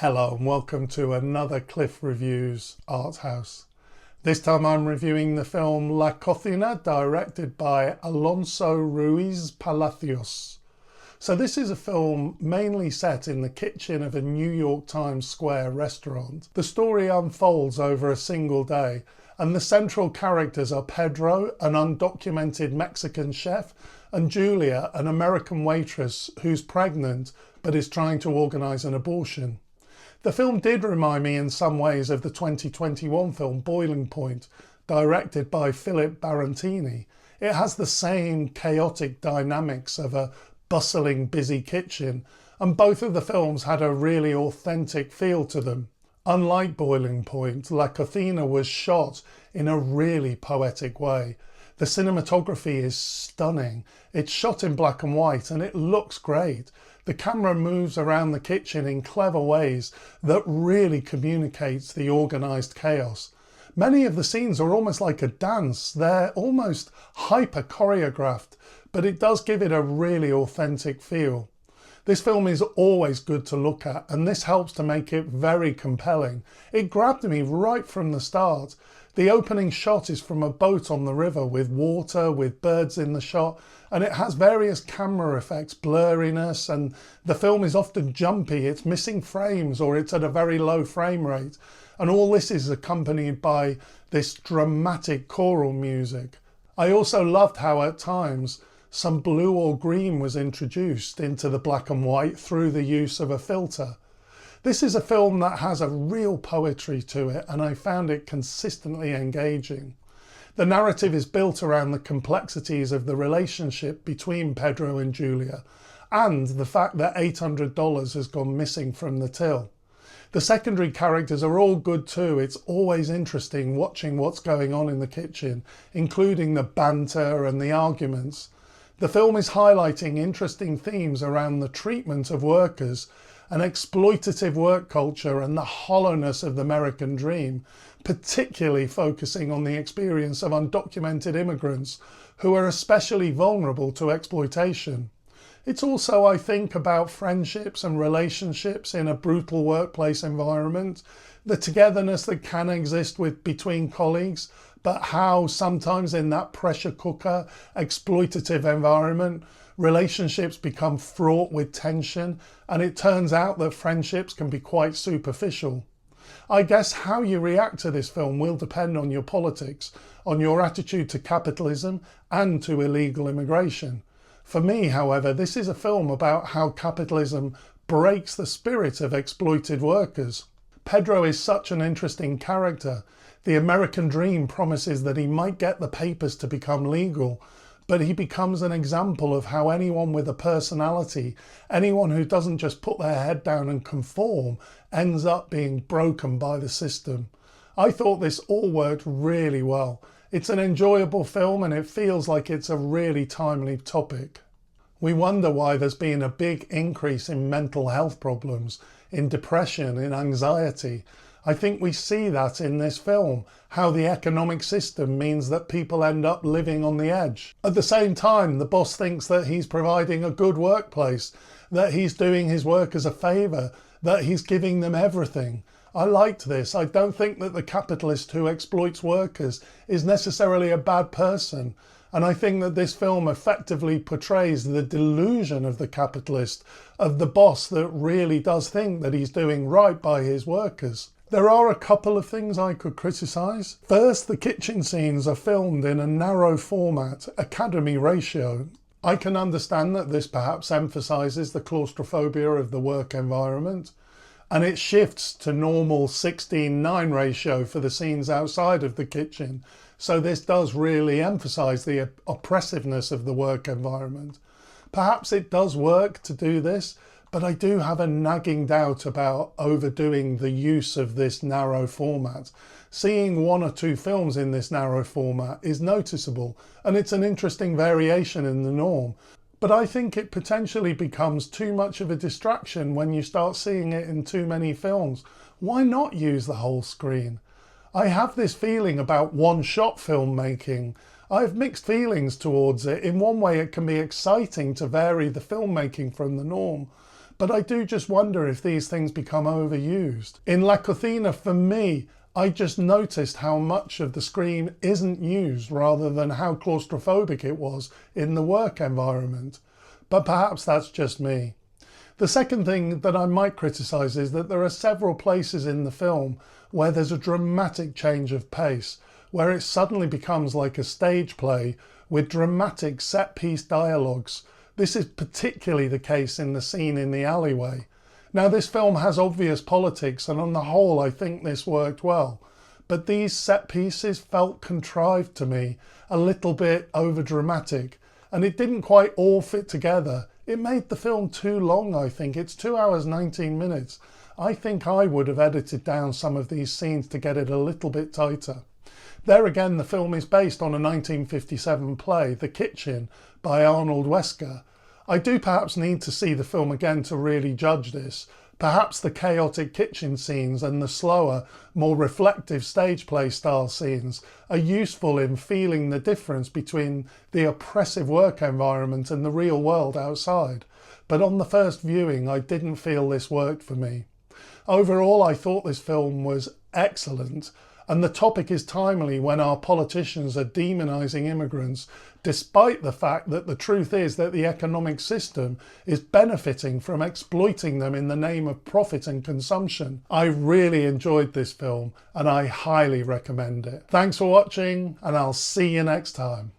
Hello and welcome to another Cliff Reviews Art House. This time I'm reviewing the film La Cocina, directed by Alonso Ruizpalacios. So this is a film mainly set in the kitchen of a New York Times Square restaurant. The story unfolds over a single day, and the central characters are Pedro, an undocumented Mexican chef, and Julia, an American waitress who's pregnant but is trying to organise an abortion. The film did remind me in some ways of the 2021 film Boiling Point, directed by Philip Barantini. It has the same chaotic dynamics of a bustling, busy kitchen, and both of the films had a really authentic feel to them. Unlike Boiling Point, La Cocina was shot in a really poetic way. The cinematography is stunning. It's shot in black and white and it looks great. The camera moves around the kitchen in clever ways that really communicates the organised chaos. Many of the scenes are almost like a dance. They're almost hyper choreographed, but it does give it a really authentic feel. This film is always good to look at, and this helps to make it very compelling. It grabbed me right from the start. The opening shot is from a boat on the river with water, with birds in the shot, and it has various camera effects, blurriness, and the film is often jumpy. It's missing frames or it's at a very low frame rate. And all this is accompanied by this dramatic choral music. I also loved how at times some blue or green was introduced into the black and white through the use of a filter. This is a film that has a real poetry to it, and I found it consistently engaging. The narrative is built around the complexities of the relationship between Pedro and Julia, and the fact that $800 has gone missing from the till. The secondary characters are all good too. It's always interesting watching what's going on in the kitchen, including the banter and the arguments. The film is highlighting interesting themes around the treatment of workers, an exploitative work culture, and the hollowness of the American dream, particularly focusing on the experience of undocumented immigrants who are especially vulnerable to exploitation. It's also, I think, about friendships and relationships in a brutal workplace environment, the togetherness that can exist between colleagues, but how sometimes in that pressure cooker, exploitative environment, relationships become fraught with tension, and it turns out that friendships can be quite superficial. I guess how you react to this film will depend on your politics, on your attitude to capitalism and to illegal immigration. For me, however, this is a film about how capitalism breaks the spirit of exploited workers. Pedro is such an interesting character. The American dream promises that he might get the papers to become legal, but he becomes an example of how anyone with a personality, anyone who doesn't just put their head down and conform, ends up being broken by the system. I thought this all worked really well. It's an enjoyable film and it feels like it's a really timely topic. We wonder why there's been a big increase in mental health problems, in depression, in anxiety. I think we see that in this film, how the economic system means that people end up living on the edge. At the same time, the boss thinks that he's providing a good workplace, that he's doing his workers a favour, that he's giving them everything. I liked this. I don't think that the capitalist who exploits workers is necessarily a bad person. And I think that this film effectively portrays the delusion of the capitalist, of the boss that really does think that he's doing right by his workers. There are a couple of things I could criticise. First, the kitchen scenes are filmed in a narrow format, Academy ratio. I can understand that this perhaps emphasises the claustrophobia of the work environment, and it shifts to normal 16:9 ratio for the scenes outside of the kitchen. So this does really emphasise the oppressiveness of the work environment. Perhaps it does work to do this, but I do have a nagging doubt about overdoing the use of this narrow format. Seeing one or two films in this narrow format is noticeable, and it's an interesting variation in the norm. But I think it potentially becomes too much of a distraction when you start seeing it in too many films. Why not use the whole screen? I have this feeling about one-shot filmmaking. I have mixed feelings towards it. In one way, it can be exciting to vary the filmmaking from the norm. but I do just wonder if these things become overused. In La Cocina, for me, I just noticed how much of the screen isn't used rather than how claustrophobic it was in the work environment. But perhaps that's just me. The second thing that I might criticise is that there are several places in the film where there's a dramatic change of pace, where it suddenly becomes like a stage play with dramatic set-piece dialogues. This is particularly the case in the scene in the alleyway. Now, this film has obvious politics, and on the whole I think this worked well, but these set pieces felt contrived to me, a little bit overdramatic, and it didn't quite all fit together. It made the film too long, I think. It's 2 hours 19 minutes. I think I would have edited down some of these scenes to get it a little bit tighter. There again, the film is based on a 1957 play, The Kitchen, by Arnold Wesker. I do perhaps need to see the film again to really judge this. Perhaps the chaotic kitchen scenes and the slower, more reflective stage play style scenes are useful in feeling the difference between the oppressive work environment and the real world outside. But on the first viewing, I didn't feel this worked for me. Overall, I thought this film was excellent, and the topic is timely when our politicians are demonising immigrants, despite the fact that the truth is that the economic system is benefiting from exploiting them in the name of profit and consumption. I really enjoyed this film and I highly recommend it. Thanks for watching, and I'll see you next time.